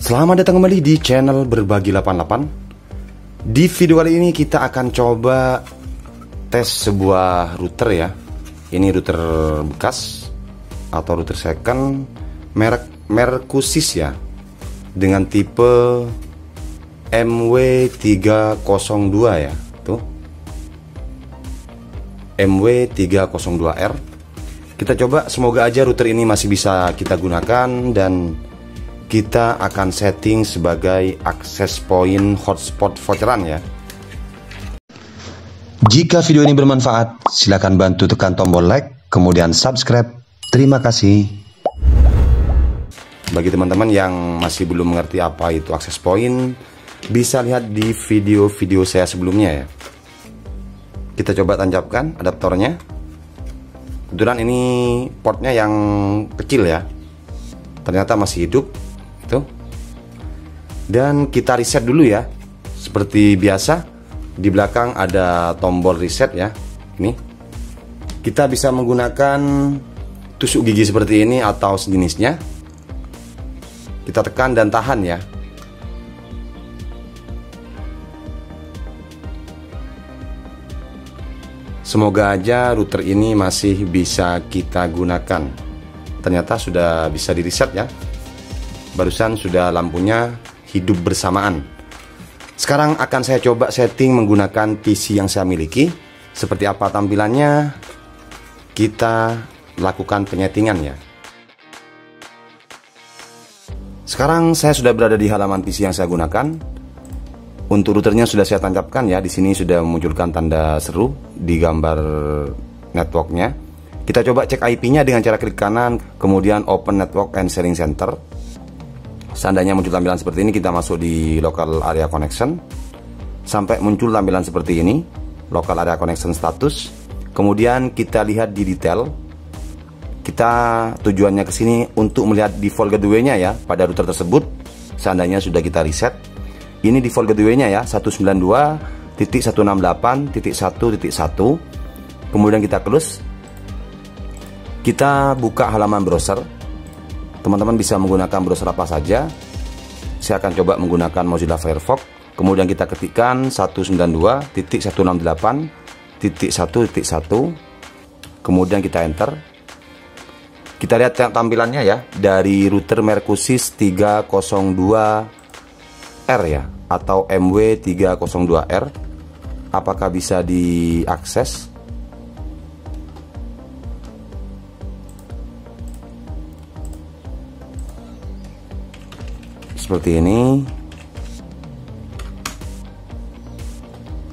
Selamat datang kembali di channel Berbagi 88. Di video kali ini kita akan coba tes sebuah router ya. Ini router bekas atau router second merek Mercusis ya, dengan tipe MW302 ya. Tuh, MW302R. Kita coba, semoga aja router ini masih bisa kita gunakan dan kita akan setting sebagai access point hotspot voucheran ya. Jika video ini bermanfaat, silakan bantu tekan tombol like, kemudian subscribe. Terima kasih. Bagi teman-teman yang masih belum mengerti apa itu access point, bisa lihat di video-video saya sebelumnya ya. Kita coba tancapkan adaptornya. Kebetulan ini portnya yang kecil ya, ternyata masih hidup itu. Dan kita reset dulu ya. Seperti biasa, di belakang ada tombol reset ya. Ini kita bisa menggunakan tusuk gigi seperti ini atau sejenisnya. Kita tekan dan tahan ya. Semoga aja router ini masih bisa kita gunakan. Ternyata sudah bisa di reset ya. Barusan sudah lampunya hidup bersamaan. Sekarang akan saya coba setting menggunakan PC yang saya miliki. Seperti apa tampilannya, kita lakukan penyetingan ya. Sekarang saya sudah berada di halaman PC yang saya gunakan. Untuk routernya sudah saya tancapkan ya. Di sini sudah memunculkan tanda seru di gambar networknya. Kita coba cek IP-nya dengan cara klik kanan, kemudian Open Network and Sharing Center. Seandainya muncul tampilan seperti ini, kita masuk di Local Area Connection. Sampai muncul tampilan seperti ini, Local Area Connection Status. Kemudian kita lihat di detail. Kita tujuannya ke sini untuk melihat default gateway-nya ya pada router tersebut. Seandainya sudah kita reset. Ini default gateway-nya ya, 192.168.1.1. Kemudian kita close. Kita buka halaman browser. Teman-teman bisa menggunakan browser apa saja. Saya akan coba menggunakan Mozilla Firefox. Kemudian kita ketikkan 192.168.1.1. Kemudian kita enter. Kita lihat tampilannya ya, dari router Mercusis 302R ya, atau MW302R. Apakah bisa diakses? Seperti ini.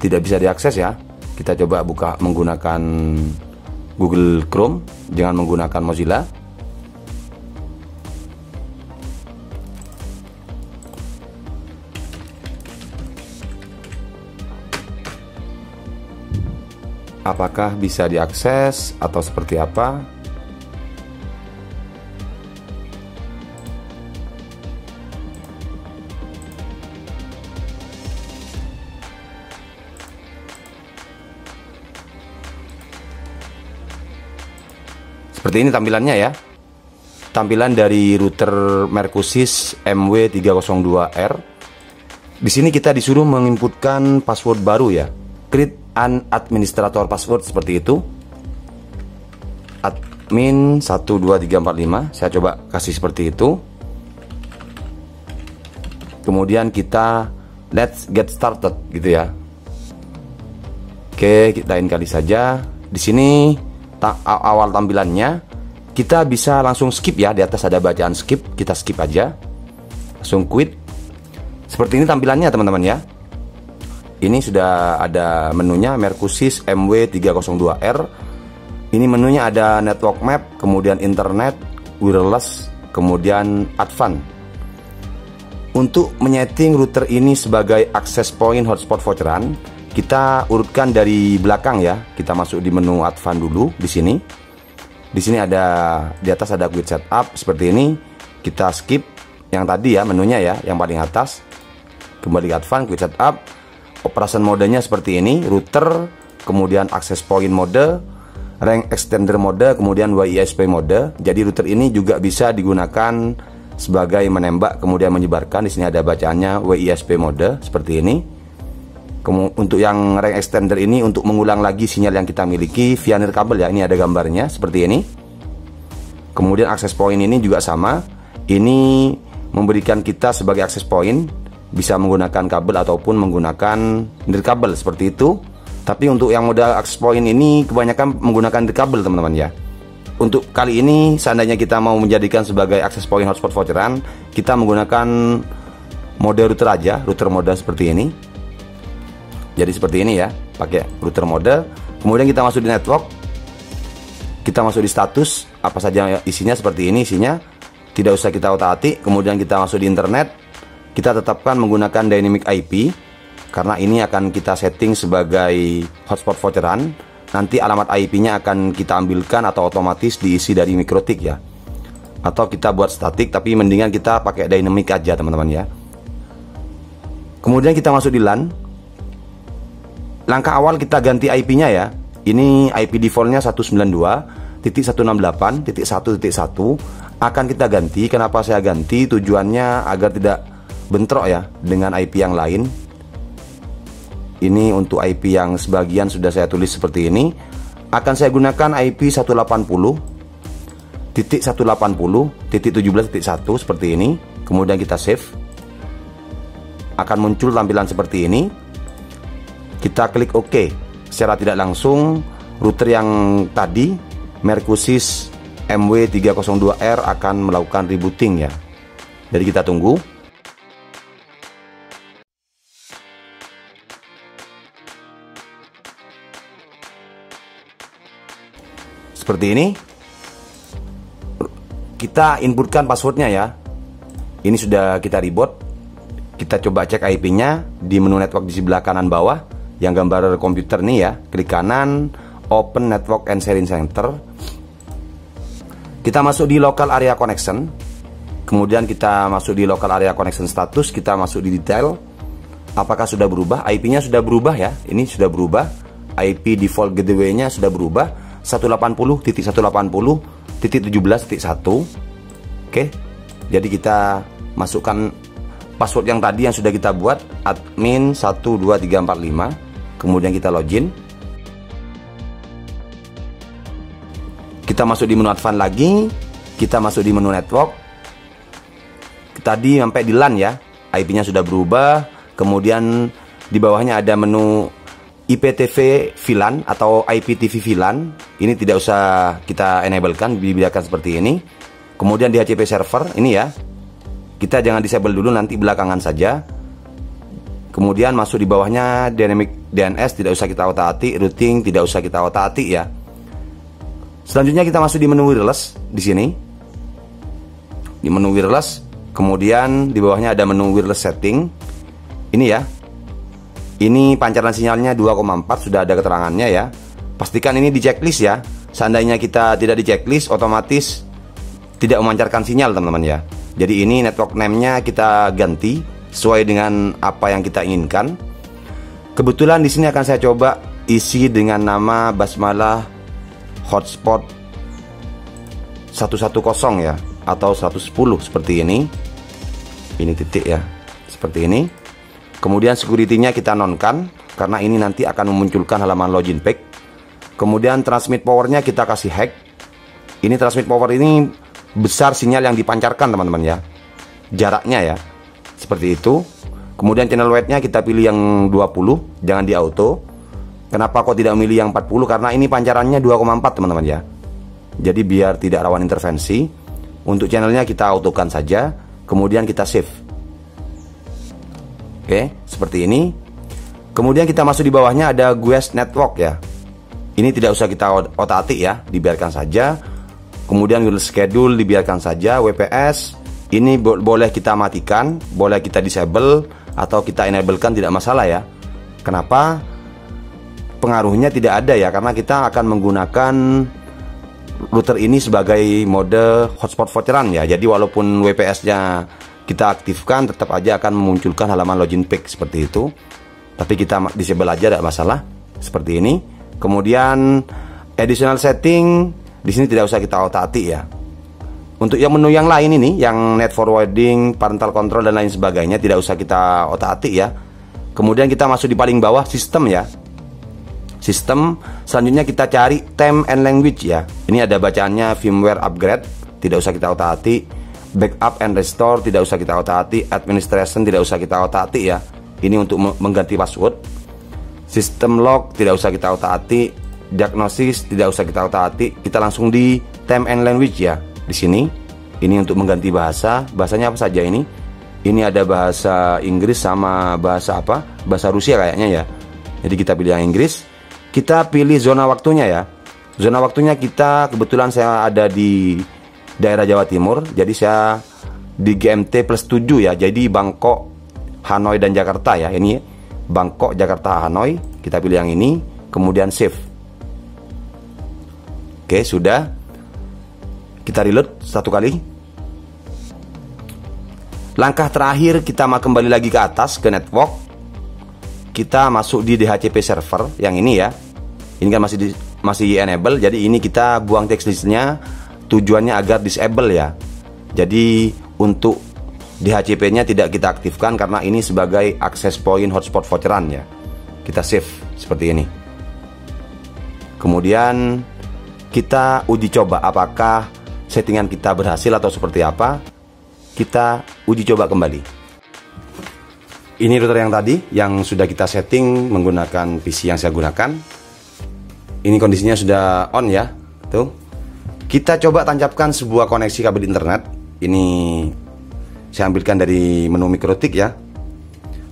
Tidak bisa diakses ya. Kita coba buka menggunakan Google Chrome, jangan menggunakan Mozilla. Apakah bisa diakses atau seperti apa? Seperti ini tampilannya ya. Tampilan dari router Mercusis MW302R. Di sini kita disuruh menginputkan password baru ya. Create an administrator password seperti itu. Admin 12345. Saya coba kasih seperti itu. Kemudian kita let's get started gitu ya. Oke, kita kali saja. Di sini awal tampilannya kita bisa langsung skip ya. Di atas ada bacaan skip, kita skip aja, langsung quit. Seperti ini tampilannya teman-teman ya. Ini sudah ada menunya Mercusis MW302R. Ini menunya ada network map, kemudian internet, wireless, kemudian advance. Untuk menyeting router ini sebagai access point hotspot voucheran, kita urutkan dari belakang ya. Kita masuk di menu advance dulu di sini. Di sini ada, di atas ada quick setup seperti ini. Kita skip yang tadi ya, menunya ya, yang paling atas. Kembali ke advance, quick setup. Operation modenya seperti ini, router, kemudian access point mode, range extender mode, kemudian WISP mode. Jadi router ini juga bisa digunakan sebagai menembak kemudian menyebarkan. Di sini ada bacaannya WISP mode seperti ini. Untuk yang range extender ini untuk mengulang lagi sinyal yang kita miliki via nirkabel ya. Ini ada gambarnya seperti ini. Kemudian access point ini juga sama. Ini memberikan kita sebagai access point bisa menggunakan kabel ataupun menggunakan nirkabel seperti itu. Tapi untuk yang model access point ini kebanyakan menggunakan nirkabel teman-teman ya. Untuk kali ini seandainya kita mau menjadikan sebagai access point hotspot voucheran, kita menggunakan mode router aja, router mode seperti ini. Jadi seperti ini ya, pakai router mode. Kemudian kita masuk di network, kita masuk di status, apa saja isinya seperti ini isinya. Tidak usah kita otak-atik. Kemudian kita masuk di internet, kita tetapkan menggunakan dynamic IP karena ini akan kita setting sebagai hotspot voucheran. Nanti alamat IP-nya akan kita ambilkan atau otomatis diisi dari mikrotik ya. Atau kita buat statik, tapi mendingan kita pakai dynamic aja teman-teman ya. Kemudian kita masuk di LAN. Langkah awal kita ganti IP-nya ya. Ini IP defaultnya 192.168.1.1 akan kita ganti. Kenapa saya ganti? Tujuannya agar tidak bentrok ya dengan IP yang lain. Ini untuk IP yang sebagian sudah saya tulis seperti ini. Akan saya gunakan IP 180.180.17.1 seperti ini. Kemudian kita save. Akan muncul tampilan seperti ini. Kita klik OK. Secara tidak langsung router yang tadi Mercusys MW302R akan melakukan rebooting ya. Jadi kita tunggu. Seperti ini. Kita inputkan passwordnya ya. Ini sudah kita reboot. Kita coba cek IP-nya di menu network di sebelah kanan bawah. Yang gambar komputer nih ya, klik kanan, open network and sharing center. Kita masuk di local area connection. Kemudian kita masuk di local area connection status, kita masuk di detail. Apakah sudah berubah? IP-nya sudah berubah ya. Ini sudah berubah. IP default gateway-nya sudah berubah 180.168.17.1. Oke. Jadi kita masukkan password yang tadi yang sudah kita buat, admin 12345. Kemudian kita login. Kita masuk di menu advance lagi. Kita masuk di menu network. Tadi sampai di LAN ya. IP-nya sudah berubah. Kemudian di bawahnya ada menu IPTV VLAN atau IPTV VLAN. Ini tidak usah kita enablekan, dibiarkan seperti ini. Kemudian di HCP server ini ya. Kita jangan disable dulu, nanti belakangan saja. Kemudian masuk di bawahnya dynamic DNS, tidak usah kita otak-atik. Routing tidak usah kita otak-atik ya. Selanjutnya kita masuk di menu wireless di sini. Di menu wireless, kemudian di bawahnya ada menu wireless setting. Ini ya. Ini pancaran sinyalnya 2,4, sudah ada keterangannya ya. Pastikan ini di checklist ya. Seandainya kita tidak di checklist, otomatis tidak memancarkan sinyal teman-teman ya. Jadi ini network name-nya kita ganti sesuai dengan apa yang kita inginkan. Kebetulan di sini akan saya coba isi dengan nama Basmalah Hotspot 110 ya, atau 110 seperti ini. Ini titik ya, seperti ini. Kemudian security-nya kita nonkan karena ini nanti akan memunculkan halaman login page. Kemudian transmit power-nya kita kasih hack. Ini transmit power ini besar sinyal yang dipancarkan teman-teman ya, jaraknya ya, seperti itu. Kemudian channel weight-nya kita pilih yang 20, jangan di auto. Kenapa kok tidak memilih yang 40? Karena ini pancarannya 2,4 teman-teman ya. Jadi biar tidak rawan intervensi. Untuk channelnya kita autokan saja. Kemudian kita save. Oke, seperti ini. Kemudian kita masuk di bawahnya ada Guest Network ya. Ini tidak usah kita otak-atik ya, dibiarkan saja. Kemudian wireless schedule dibiarkan saja. WPS ini boleh kita matikan, boleh kita disable atau kita enablekan, tidak masalah ya. Kenapa? Pengaruhnya tidak ada ya, karena kita akan menggunakan router ini sebagai mode hotspot voucheran ya. Jadi walaupun WPS-nya kita aktifkan, tetap aja akan memunculkan halaman login page seperti itu. Tapi kita disable aja, tidak masalah. Seperti ini. Kemudian additional setting di sini tidak usah kita otak-atik ya. Untuk yang menu yang lain ini, yang net forwarding, parental control dan lain sebagainya, tidak usah kita otak-atik ya. Kemudian kita masuk di paling bawah, sistem ya. Sistem, selanjutnya kita cari time and language ya. Ini ada bacaannya firmware upgrade, tidak usah kita otak-atik. Backup and restore, tidak usah kita otak-atik. Administration, tidak usah kita otak-atik ya. Ini untuk mengganti password. System log, tidak usah kita otak-atik. Diagnosis, tidak usah kita otak-atik. Kita langsung di time and language ya. Di sini, ini untuk mengganti bahasa. Bahasanya apa saja ini? Ini ada bahasa Inggris sama bahasa apa? Bahasa Rusia kayaknya ya. Jadi kita pilih yang Inggris. Kita pilih zona waktunya ya. Zona waktunya kita, kebetulan saya ada di daerah Jawa Timur. Jadi saya di GMT +7 ya. Jadi Bangkok, Hanoi dan Jakarta ya. Ini Bangkok, Jakarta, Hanoi. Kita pilih yang ini, kemudian save. Oke, sudah. Kita reload satu kali. Langkah terakhir, kita mau kembali lagi ke atas ke network. Kita masuk di DHCP server yang ini ya. Ini kan masih enable. Jadi ini kita buang text listnya. Tujuannya agar disable ya. Jadi untuk DHCP-nya tidak kita aktifkan karena ini sebagai access point hotspot voucheran ya. Kita save seperti ini. Kemudian kita uji coba apakah settingan kita berhasil atau seperti apa. Kita uji coba kembali. Ini router yang tadi yang sudah kita setting menggunakan PC yang saya gunakan. Ini kondisinya sudah on ya. Tuh. Kita coba tancapkan sebuah koneksi kabel internet. Ini saya ambilkan dari menu mikrotik ya.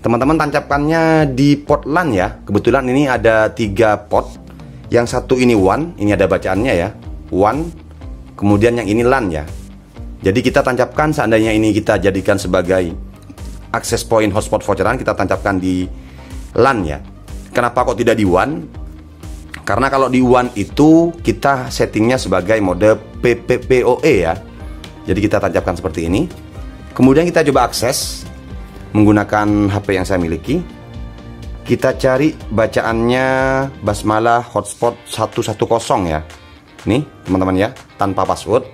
Teman-teman tancapkannya di port LAN ya. Kebetulan ini ada 3 port. Yang satu ini WAN, ini ada bacaannya ya. WAN. Kemudian yang ini LAN ya. Jadi kita tancapkan, seandainya ini kita jadikan sebagai access point hotspot voucheran, kita tancapkan di LAN ya. Kenapa kok tidak di WAN? Karena kalau di WAN itu kita settingnya sebagai mode PPPoE ya. Jadi kita tancapkan seperti ini. Kemudian kita coba akses menggunakan HP yang saya miliki. Kita cari bacaannya Basmala hotspot 110 ya. Nih teman-teman ya, tanpa password.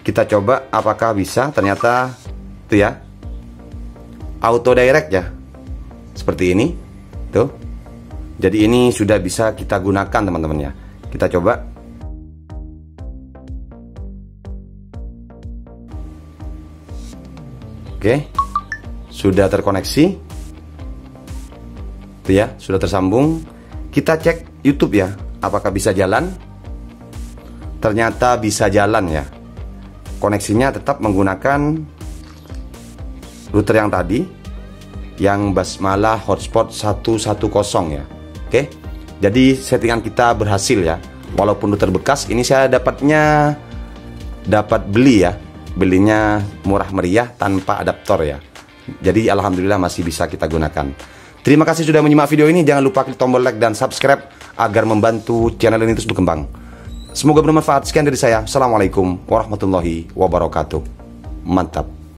Kita coba apakah bisa. Ternyata itu ya, auto direct ya. Seperti ini. Tuh. Jadi ini sudah bisa kita gunakan teman-teman ya. Kita coba. Oke, sudah terkoneksi. Itu ya, sudah tersambung. Kita cek YouTube ya, apakah bisa jalan. Ternyata bisa jalan ya. Koneksinya tetap menggunakan router yang tadi, yang Basmala hotspot 110 ya. Oke, jadi settingan kita berhasil ya. Walaupun router bekas, ini saya dapat beli ya. Belinya murah meriah tanpa adaptor ya. Jadi alhamdulillah masih bisa kita gunakan. Terima kasih sudah menyimak video ini. Jangan lupa klik tombol like dan subscribe agar membantu channel ini terus berkembang. Semoga bermanfaat. Sekian dari saya. Assalamualaikum warahmatullahi wabarakatuh. Mantap.